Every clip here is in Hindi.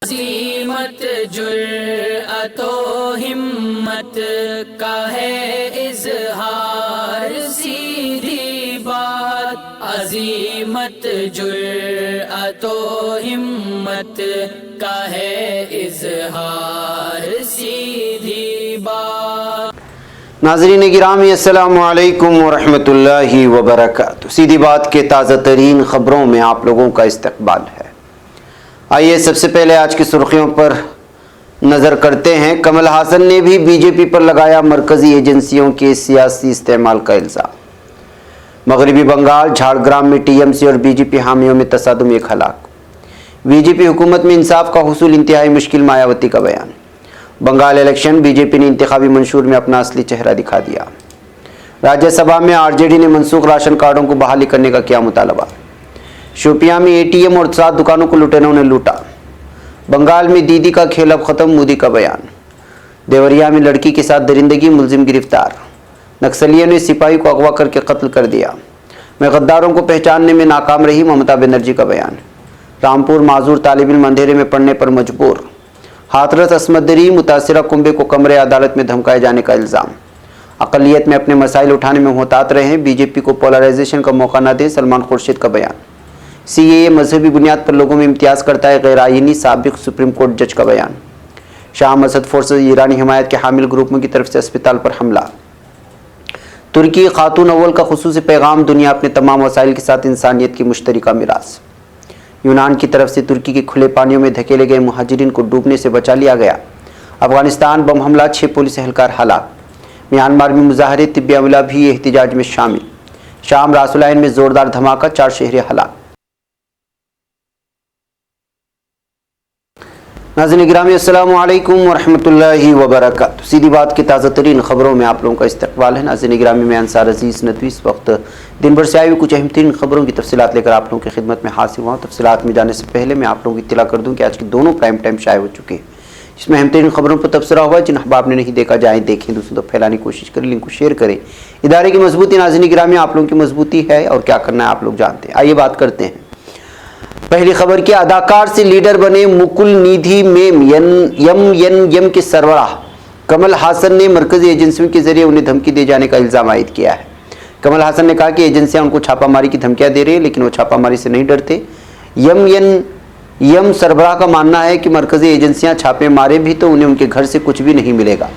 अज़ीमत जुर्अतो हिम्मत का है इज़हार, सीधी बात। अज़ीमत जुर्अतो हिम्मत का है इज़हार, सीधी बात। नाज़रीन गिरामी अस्सलामु अलैकुम वरहमतुल्लाहि वबरकातुहू। सीधी बात के ताज़ा तरीन ख़बरों में आप लोगों का इस्तकबाल है। आइए सबसे पहले आज की सुर्खियों पर नज़र करते हैं। कमल हासन ने भी बीजेपी पर लगाया मरकज़ी एजेंसियों के सियासी इस्तेमाल का इल्ज़ाम। मगरबी बंगाल झाड़ग्राम में टीएमसी और बीजेपी हामियों में तसादुम, एक हलाक। बीजेपी हुकूमत में इंसाफ का हुसूल इंतहाई मुश्किल, मायावती का बयान। बंगाल इलेक्शन, बीजेपी ने इंतखाबी मंशूर में अपना असली चेहरा दिखा दिया। राज्यसभा में आरजेडी ने मनसूख राशन कार्डों को बहाली करने का किया मुतालबा। शोपियां में एटीएम और 7 दुकानों को लुटेरों ने लूटा। बंगाल में दीदी का खेल अब खत्म, मोदी का बयान। देवरिया में लड़की के साथ दरिंदगी, मुलजिम गिरफ्तार। नक्सलियों ने सिपाही को अगवा करके कत्ल कर दिया। मैं गद्दारों को पहचानने में नाकाम रही, ममता बनर्जी का बयान। रामपुर माजूर तालिब इल्म अंधेरे में पढ़ने पर मजबूर। हाथरस असमदरी मुतासिरा कुंबे को कमरे अदालत में धमकाए जाने का इल्ज़ाम। अक़लियत में अपने मसाइल उठाने में मोहतात रहें, बीजेपी को पोलराइजेशन का मौका न दें, सलमान खुर्शीद का बयान। सीएए मजहबी बुनियाद पर लोगों में इम्तियाज़ करता है, गैर आईनी, साबिक सुप्रीम कोर्ट जज का बयान। शाह मसद फोर्सेज ईरानी हिमायत के हामिल ग्रुपों की तरफ से अस्पताल पर हमला। तुर्की खातून अव्वल का खुसूसी पैगाम, दुनिया अपने तमाम वसाइल के साथ इंसानियत की मुश्तरका मिरास। यूनान की तरफ से तुर्की के खुले पानियों में धकेले गए मुहाजिरीन को डूबने से बचा लिया गया। अफगानिस्तान बम हमला, 6 पुलिस एहलकार हलाक। म्यांमार में मुजाहरे, तिब्बी अमला भी एहतिजाज में शामिल। शाम रासुलाइन में जोरदार धमाका, 4 शहरी हलाक। नाज़रीन गिरामी अस्सलामु अलैकुम वरहमतुल्लाहि वबरकातुहू। सीधी बात की ताज़ा तरीन ख़बरों में आप लोगों का इस्तकबाल है। नाज़रीन गिरामी, मैं अंसार अजीज़ नदवी इस वक्त दिन भर से आई हुई कुछ अहम तरीन ख़बरों की तफसीलात लेकर आप लोगों की खिदमत में हाजिर हुआ हूँ। तफसीलात में जाने से पहले मैं आप लोगों को इत्तला कर दूँ कि आज की दोनों प्राइम टाइम शाये हो चुके हैं, जिसमें अहम तरीन ख़बरों पर तबसरा हुआ है। जिन अहबाब ने नहीं देखा, जाएँ देखें, दूसरों तक फैलाने की कोशिश करें, लिंक को शेयर करें। इदारे की मजबूती, नाज़रीन गिरामी, आप लोगों की मजबूती है और क्या करना है आप लोग जानते हैं। आइए बात करते हैं पहली खबर की। अदाकार से लीडर बने मुकुल निधि में यम के सरबराह कमल हासन ने मरकजी एजेंसियों के जरिए उन्हें धमकी दे जाने का इल्ज़ाम आयद किया है। कमल हासन ने कहा कि एजेंसियां उनको छापामारी की धमकियां दे रही है, लेकिन वो छापामारी से नहीं डरते। यम सरबराह का मानना है कि मरकजी एजेंसियां छापे मारे भी तो उन्हें उनके घर से कुछ भी नहीं मिलेगा।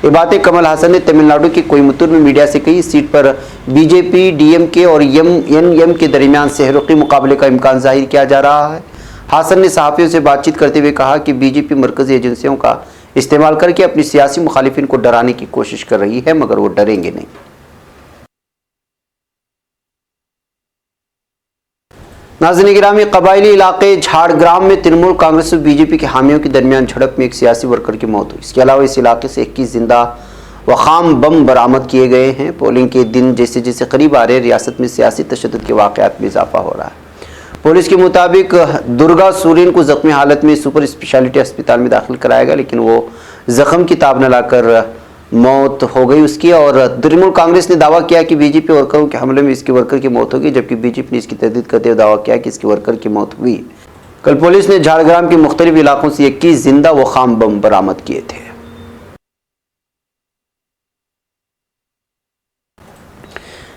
ये बातें कमल हासन ने तमिलनाडु के कोयम्बतूर में मीडिया से कही। इस सीट पर बीजेपी, डीएमके और एम के दरमियान सहरुखी मुकाबले का इम्कान जाहिर किया जा रहा है। हासन ने सहाफ़ियों से बातचीत करते हुए कहा कि बीजेपी मरकज़ी एजेंसियों का इस्तेमाल करके अपनी सियासी मुखालिफिन को डराने की कोशिश कर रही है, मगर वो डरेंगे नहीं। नाज़रीन गिरामी, कबायली इलाके झाड़ग्राम में तृणमूल कांग्रेस और बीजेपी के हामियों के दरमियान झड़प में एक सियासी वर्कर की मौत हुई। इसके अलावा इस इलाके से 21 जिंदा व खाम बम बरामद किए गए हैं। पोलिंग के दिन जैसे जैसे करीब आ रहे, रियासत में सियासी तशद्दुद के वाक़यात में इजाफा हो रहा है। पुलिस के मुताबिक दुर्गा सूरीन को जख्मी हालत में सुपर स्पेशलिटी अस्पताल में दाखिल कराया गया, लेकिन वो जख्म की ताब न लाकर मौत हो गई उसकी। और तृणमूल कांग्रेस ने दावा किया कि बीजेपी वर्करों के हमले में इसके वर्कर की मौत होगी, जबकि बीजेपी ने इसकी तस्दीद करते हुए दावा किया कि इसके वर्कर की मौत हुई। कल पुलिस ने झाड़ग्राम के मुख्तलिफ इलाकों से 21 जिंदा व खाम बम बरामद किए थे।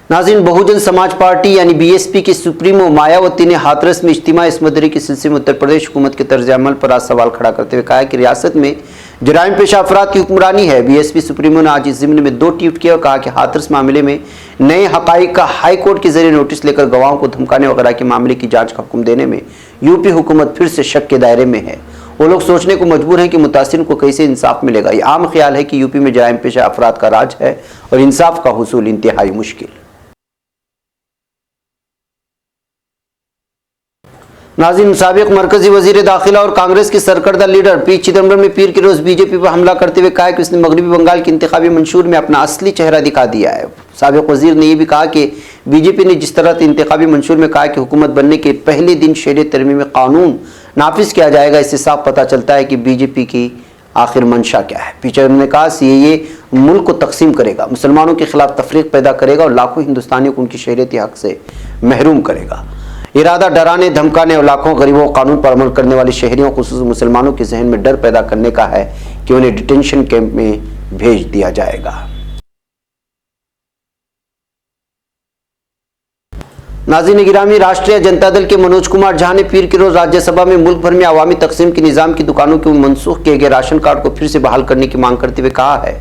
नाज़रीन, बहुजन समाज पार्टी यानी बीएसपी की सुप्रीमो मायावती ने हाथरस में इज्तिमा असमदरी के सिलसिले में उत्तर प्रदेश हुकूमत के तर्ज अमल पर आज सवाल खड़ा करते हुए कहा है कि रियासत में जराइम पेशा अफराद की हुक्मरानी है। बीएसपी सुप्रीमो ने आज इस ज़िम्न में 2 ट्वीट किए और कहा कि हाथरस मामले में नए हक़ाइक़ का हाई कोर्ट के जरिए नोटिस लेकर गवाहों को धमकाने वगैरह के मामले की जांच का हुक्म देने में यूपी हुकूमत फिर से शक के दायरे में है। वो लोग सोचने को मजबूर हैं कि मुतासिर को कैसे इंसाफ मिलेगा। ये आम ख्याल है कि यूपी में जराइम पेशा अफराद का राज है और इंसाफ का हुसूल इंतहाई मुश्किल। नाज़रीन, साबिक मरकजी वजीर दाखिला और कांग्रेस के सरकर्दा लीडर पी चिदम्बरम ने पीर के रोज बीजेपी पर हमला करते हुए कहा कि उसने मगरबी बंगाल के इंतखाबी मंशूर में अपना असली चेहरा दिखा दिया है। साबिक वजीर ने यह भी कहा कि बीजेपी ने जिस तरह से इंतखाबी मंशूर में कहा कि हुकूमत बनने के पहले दिन शहरियत तरमीमी कानून नाफिज किया जाएगा, इससे साफ पता चलता है कि बीजेपी की आखिर मंशा क्या है। पी चिदम्बरम ने कहा सीएए मुल्क को तकसीम करेगा, मुसलमानों के खिलाफ तफरीक पैदा करेगा और लाखों हिंदुस्तानियों को उनकी शहरियती हक से महरूम करेगा। इरादा डराने, धमकाने और लाखों गरीबों कानून पर अमल करने वाले शहरियों, खुसूस मुसलमानों के जहन में डर पैदा करने का है कि उन्हें डिटेंशन कैंप में भेज दिया जाएगा। नाज़रीन गिरामी, राष्ट्रीय जनता दल के मनोज कुमार झा ने पीर के रोज राज्यसभा में मुल्क भर में अवामी तकसीम के निजाम की दुकानों के मनसूख किए गए राशन कार्ड को फिर से बहाल करने की मांग करते हुए कहा है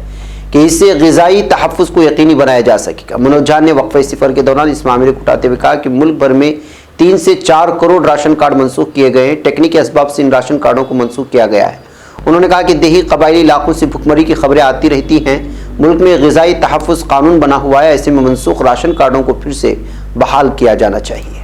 कि इससे ग़िज़ाई तहफ़्फ़ुज़ को यकीनी बनाया जा सकेगा। मनोज झा ने वक्फ़े सिफर के दौरान इस मामले को उठाते हुए कहा कि मुल्क भर में 3 से 4 करोड़ राशन कार्ड मनसूख किए गए हैं। टेक्निकी असबाब से इन राशन कार्डों को मनसूख किया गया है। उन्होंने कहा कि देही कबायली इलाकों से भुखमरी की खबरें आती रहती हैं। मुल्क में ग़िज़ाई तहफ़्फ़ुज़ कानून बना हुआ है, ऐसे में मनसूख राशन कार्डों को फिर से बहाल किया जाना चाहिए।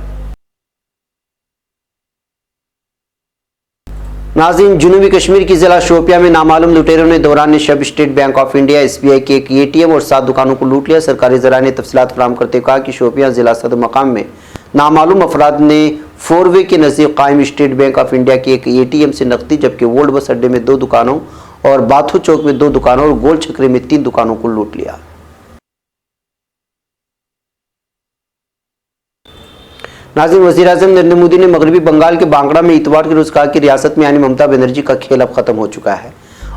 नाज़रीन, जुनूबी कश्मीर की जिला शोपिया में नामालूम लुटेरों ने दौरान शब State Bank of India, SBI के एक ATM और 7 दुकानों को लूट लिया। सरकारी ज़राए ने तफसीलात फराहम करते हुए कहा कि शोपिया जिला सदर मकाम में नामालूम अफराद ने 4 वे के नज़दीक कायम स्टेट बैंक ऑफ इंडिया के एक ATM से नकदी, जबकि वोल्ड बस अड्डे में 2 दुकानों और बाथू चौक में 2 दुकानों और गोल छकरे में 3 दुकानों को लूट लिया। नाज़रीन, वज़ीर-ए-आज़म नरेंद्र मोदी ने मगरबी बंगाल के बांगड़ा में इतवार के रोज कहा कि रियासत में यानी ममता बनर्जी का खेल अब खत्म हो चुका है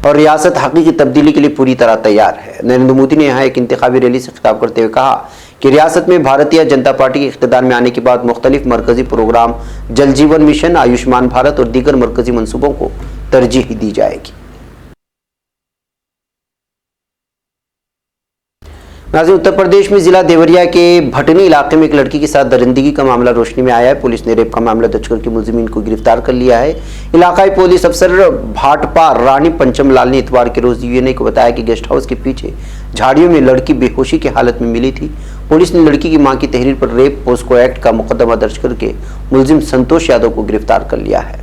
और रियासत हकीकी तब्दीली के लिए पूरी तरह तैयार है। नरेंद्र मोदी ने यहाँ एक इंतखाबी रैली से खिताब करते हुए कहा कि रियासत में भारतीय जनता पार्टी के इख्तिदार में आने के बाद मुख्तलिफ मरकजी प्रोग्राम, जल जीवन मिशन, आयुष्मान भारत और दीगर मरकजी मनसूबों को तरजीह दी जाएगी। नाज़रीन, उत्तर प्रदेश में जिला देवरिया के भटनी इलाके में एक लड़की के साथ दरिंदगी का मामला रोशनी में आया है। पुलिस ने रेप का मामला दर्ज करके मुलजिमीन को गिरफ्तार कर लिया है। इलाकाई पुलिस अफसर भाटपा रानी पंचम लाल ने इतवार के रोज UNA को बताया कि गेस्ट हाउस के पीछे झाड़ियों में लड़की बेहोशी की हालत में मिली थी। पुलिस ने लड़की की मां की तहरीर पर रेप पोस्को एक्ट का मुकदमा दर्ज करके मुलजिम संतोष यादव को गिरफ्तार कर लिया है।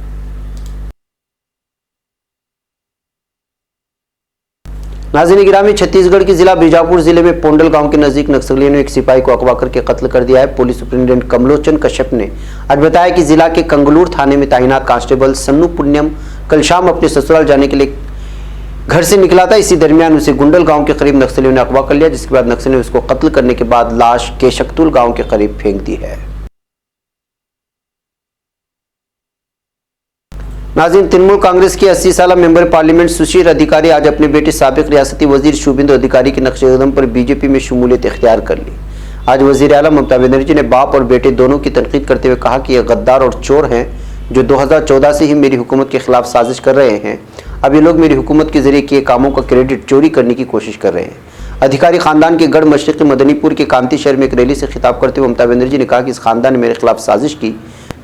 नाज़रीन गिरामी, छत्तीसगढ़ के जिला बीजापुर जिले में पोंडल गांव के नजदीक नक्सलियों ने एक सिपाही को अगवा करके कत्ल कर दिया है। पुलिस सुपरिटेंडेंट कमलोचन कश्यप ने आज बताया कि जिला के कंगलूर थाने में तैनात कांस्टेबल सन्नू पुण्यम कल शाम अपने ससुराल जाने के लिए घर से निकला था। इसी दरमियान उसे गुंडल गांव के करीब नक्सलियों ने अगवा कर लिया, जिसके बाद नक्सलियों ने उसको कत्ल करने के बाद लाश केशकतुल गांव के करीब फेंक दी है। नाज़रीन, तृणमूल कांग्रेस की 80 साल मेंबर पार्लियामेंट सुशील अधिकारी आज अपने बेटे साबिक रियासती वजीर शुभेंदु अधिकारी के नक्शे कदम पर बीजेपी में शमूलियत इख्तियार कर ली। आज वजीर आला ममता बनर्जी ने बाप और बेटे दोनों की तनकीद करते हुए कहा कि ये गद्दार और चोर हैं जो 2014 से ही मेरी हुकूमत के खिलाफ साजिश कर रहे हैं। अब ये लोग मेरी हुकूमत के जरिए किए कामों का क्रेडिट चोरी करने की कोशिश कर रहे हैं। अधिकारी खानदान के गढ़ मशरक़ी मदनीपुर के कांति शहर में एक रैली से खिताब करते हुए ममता बनर्जी ने कहा कि इस खानदान ने मेरे खिलाफ साजिश की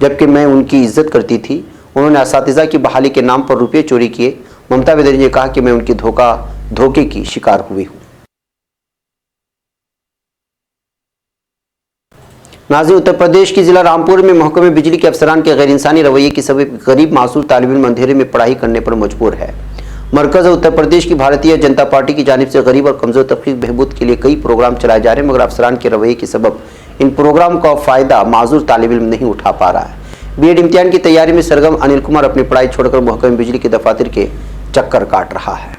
जबकि मैं उनकी इज्जत करती थी। उन्होंने असातिज़ा की बहाली के नाम पर रुपये चोरी किए। ममता बनर्जी ने कहा कि मैं उनकी धोखे की शिकार हुई हूँ। नाज़रीन, उत्तर प्रदेश की जिला रामपुर में महकमे बिजली के अफसरान के गैर इंसानी रवैये की सबब गरीब मासूर तालिब इल्म अंधेरे में पढ़ाई करने पर मजबूर है। मरकज़ उत्तर प्रदेश की भारतीय जनता पार्टी की जानिब से गरीब और कमज़ोर तबके के बहबूद के लिए कई प्रोग्राम चलाए जा रहे हैं, मगर अफसरान के रवैये के सबब इन प्रोग्राम का फ़ायदा माजूर तालिब इल्म नहीं उठा पा रहा है। BEd इम्तिहान की तैयारी में सरगम अनिल कुमार अपनी पढ़ाई छोड़कर महकमे बिजली के दफातर के चक्कर काट रहा है।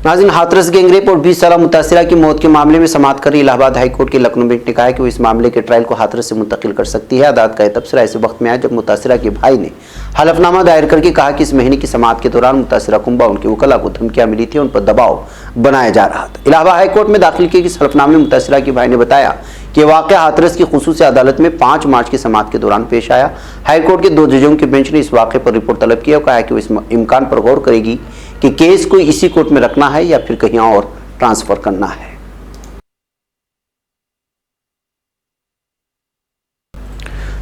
नाज़रीन, हाथरस गैंगरेप और 20 साल मुतासिरा की मौत के मामले में समाअत कर रही इलाहाबाद हाई कोर्ट की लखनऊ बेंच ने कहा है कि वो इस मामले के ट्रायल को हाथरस से मुंतकिल कर सकती है। अदालत का तबसरा ऐसे वक्त में आया जब मुतासिरा के भाई ने हलफनामा दायर करके कहा कि इस महीने की समाअत के दौरान मुतासिरा कुंबा उनके वकला को धमकियां मिली थी, उन पर दबाव बनाया जा रहा था। इलाहाबाद हाई कोर्ट में दाखिल किए इस हलफनामे में मुतासिरा के भाई ने बताया कि वाक़या हाथरस की खुसूसी अदालत में 5 मार्च की समाअत के दौरान पेश आया। हाईकोर्ट के 2 जजों की बेंच ने इस वाक़े पर रिपोर्ट तलब किया और कहा कि वो इस इम्कान पर गौर करेगी कि केस को इसी कोर्ट में रखना है या फिर कहीं और ट्रांसफर करना है।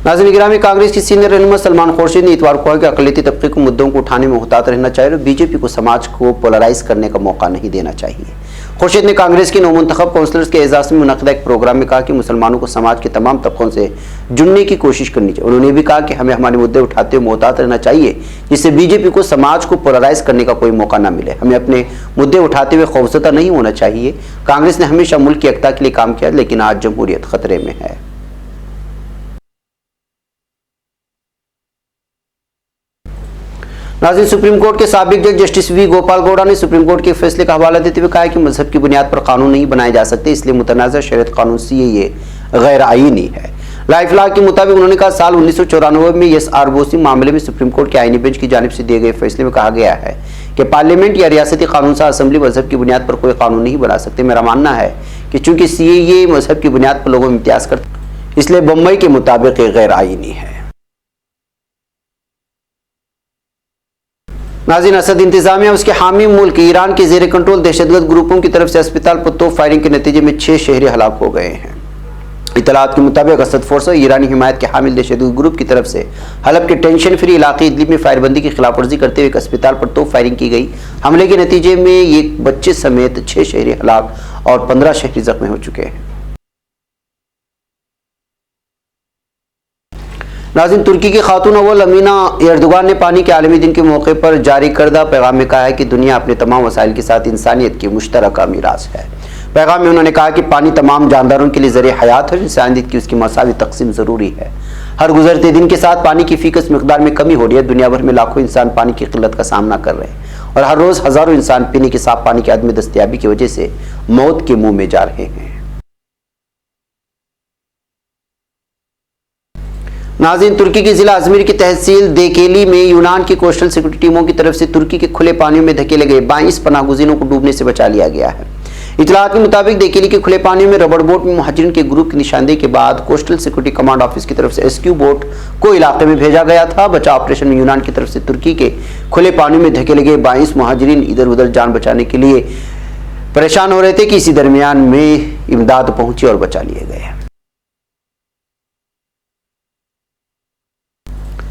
नाज़रीन गिरामी, कांग्रेस की सीनियर रहनुमा सलमान खुर्शीद ने इतवार को कहा कि अक़लियती तबके को मुद्दों को उठाने में मुहतात रहना चाहिए और बीजेपी को समाज को पोलराइज करने का मौका नहीं देना चाहिए। खुर्शीद ने कांग्रेस के नौमुंतखब काउंसलर्स के एजाज़ में मुनक़दा एक प्रोग्राम में कहा कि मुसलमानों को समाज के तमाम तबकों से जुड़ने की कोशिश करनी चाहिए। उन्होंने भी कहा कि हमें हमारे मुद्दे उठाते हुए मुहतात रहना चाहिए जिससे बीजेपी को समाज को पोलराइज करने का कोई मौका न मिले। हमें अपने मुद्दे उठाते हुए खौफज़दा नहीं होना चाहिए। कांग्रेस ने हमेशा मुल्क की एकता के लिए काम किया, लेकिन आज जमहूरियत खतरे में है। नाज़रीन, सुप्रीम कोर्ट के साबिक जज जस्टिस वी गोपाल गौड़ा ने सुप्रीम कोर्ट के फैसले का हवाला देते हुए कहा कि मजहब की बुनियाद पर कानून नहीं बनाए जा सकते, इसलिए मुतनाज़ा शरीयत कानून CAA गैर आईनी है। लाइफ लॉ के मुताबिक उन्होंने कहा, साल 1994 में SR बोसी मामले में सुप्रीम कोर्ट के आईनी बेंच की जानिब से दिए गए फैसले में कहा गया है कि पार्लियामेंट या रियासती कानून साज असेंबली मजहब की बुनियाद पर कोई कानून नहीं बना सकते। मेरा मानना है कि चूंकि CAA मजहब की बुनियाद पर लोगों में इम्तियाज करते, इसलिए बम्बई के मुताबिक गैर आईनी है। नाज़रीन, असद इंतजामिया उसके हामी मुल्क ईरान के जेर कंट्रोल दहशतगर्द ग्रुपों की तरफ से अस्पताल पर तोप फायरिंग के नतीजे में 6 शहरी हलाक हो गए हैं। इतलात के मुताबिक असद फोर्स ईरानी हिमायत के हामिल दहशतगर्द ग्रुप की तरफ से हलब के टेंशन फ्री इलाके इदलिब में फायरबंदी की खिलाफवर्जी करते हुए एक अस्पताल पर तोप फायरिंग की गई। हमले के नतीजे में एक बच्चे समेत 6 शहरी हलाक और 15 शहरी जख्मी हो चुके हैं। नाज़रीन, तुर्की की खातून अव्वल अमीना एर्दोगान ने पानी के आलमी दिन के मौके पर जारी करदा पैगाम में कहा है कि दुनिया अपने तमाम वसाइल के साथ इंसानियत की मुश्तरका मीरास है। पैगाम में उन्होंने कहा कि पानी तमाम जानदारों के लिए ज़रिए हयात है, इंसानियत की उसकी मसावी तकसीम ज़रूरी है। हर गुजरते दिन के साथ पानी की फीकस मिकदार में कमी हो रही है। दुनिया भर में लाखों इंसान पानी की किल्लत का सामना कर रहे हैं और हर रोज़ हज़ारों इंसान पीने के साफ पानी की अदम दस्तयाबी की वजह से मौत के मुँह में जा रहे हैं। नाज़रीन, तुर्की के जिला अजमेर की तहसील देकेली में यूनान की कोस्टल सिक्योरिटी टीमों की तरफ से तुर्की के खुले पानियों में धकेले गए 22 पनाहगुज़ीनों को डूबने से बचा लिया गया है। इतलात के मुताबिक देकेली के खुले पानियों में रबड़ बोट में मुहाजिरीन के ग्रुप की निशानदेही के बाद कोस्टल सिक्योरिटी कमांड ऑफिस की तरफ से रेस्क्यू बोट को इलाके में भेजा गया था। बचाव ऑपरेशन में यूनान की तरफ से तुर्की के खुले पानियों में धकेले गए 22 मुहाजिरीन इधर उधर जान बचाने के लिए परेशान हो रहे थे कि इसी दरमियान में इमदाद पहुंची और बचा लिए गए।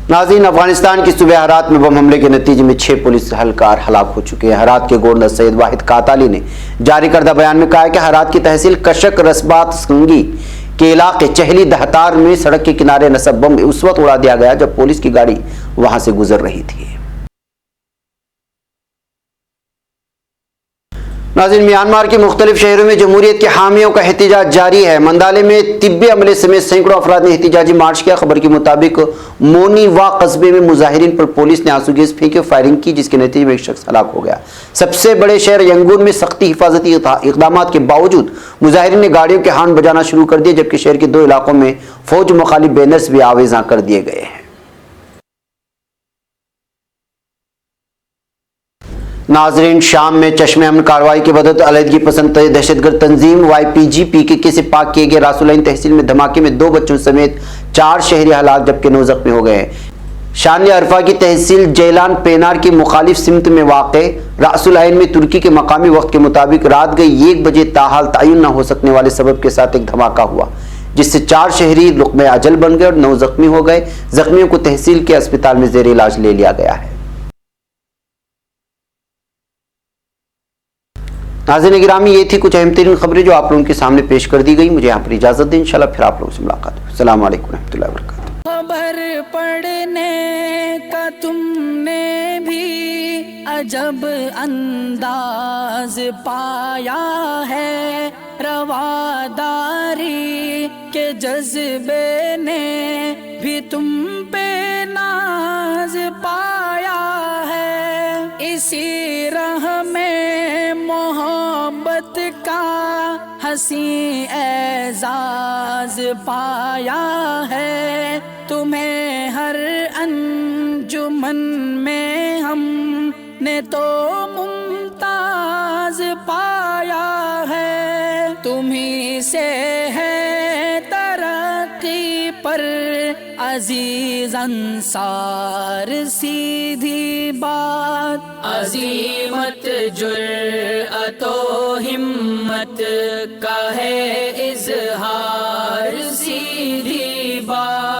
नाज़रीन, अफगानिस्तान की सूबे हरात में बम हमले के नतीजे में 6 पुलिस एहलकार हलाक हो चुके हैं। हरात के गवर्नर सैयद वाहिद काताली ने जारी करदा बयान में कहा है कि हरात की तहसील कशक रसबात संगी के इलाके चहली दहतार में सड़क के किनारे नसब बम उस वक्त उड़ा दिया गया जब पुलिस की गाड़ी वहां से गुजर रही थी। नाज़रीन, म्यांमार के मुख्तलिफ शहरों में जमहूरियत के हामियों का एहतजाज जारी है। मंदाले में तिब्बी अमले समेत सैकड़ों अफराद ने एहतजाजी मार्च किया। खबर के मुताबिक मोनीवा कस्बे में मुजाहिरीन पर पुलिस ने आंसू गैस फेंके फायरिंग की, जिसके नतीजे में एक शख्स हलाक हो गया। सबसे बड़े शहर यंगून में सख्ती हिफाजती इकदाम के बावजूद मुजाहिरीन ने गाड़ियों के हॉर्न बजाना शुरू कर दिए, जबकि शहर के 2 इलाकों में फौज मुखालिफ बैनर्स भी आवेजा कर दिए गए हैं। नाज़रीन, शाम में चश्मे अमन कार्रवाई के बदौलत अलहदगी पसंद दहशतगर्द तंजीम YPG PKK से पाक किए गए रासुलैन तहसील में धमाके में 2 बच्चों समेत 4 शहरी हलाक जबकि 9 जख्मी हो गए हैं। शान अरफा की तहसील जैलान पेनार की मुखालिफ सिमत में वाक़े रासुलैन में तुर्की के मकामी वक्त के मुताबिक रात गई 1 बजे ताहाल तयन न हो सकने वाले सबब के साथ एक धमाका हुआ, जिससे 4 शहरी लुक़्मे अजल बन गए और 9 जख्मी हो गए। जख्मियों को तहसील के अस्पताल में ज़ेर इलाज ले लिया गया है। नाज़रीन गिरामी, ये थी कुछ अहम तरीन खबरें जो आप लोगों के सामने पेश कर दी गई। मुझे यहाँ पर इजाज़त दें, इंशाल्लाह फिर आप लोगों से मुलाकात हो। अस्सलाम वालेकुम रहमतुल्लाहि व बरकातुहू। खबर पढ़ने का तुमने भी अजब अंदाज पाया है, रवादारी के जज्बे ने भी तुम पे नाज पाया है। इसी राह में मोहब्बत का हंसी एजाज पाया है। तुम्हें हर अंजुमन में हमने तो मुमताज पाया है। तुम्ही से है तरक्की पर अजीज अंसार, सीधी बात अजीमत जुर्अतो हिम्मत का है इज़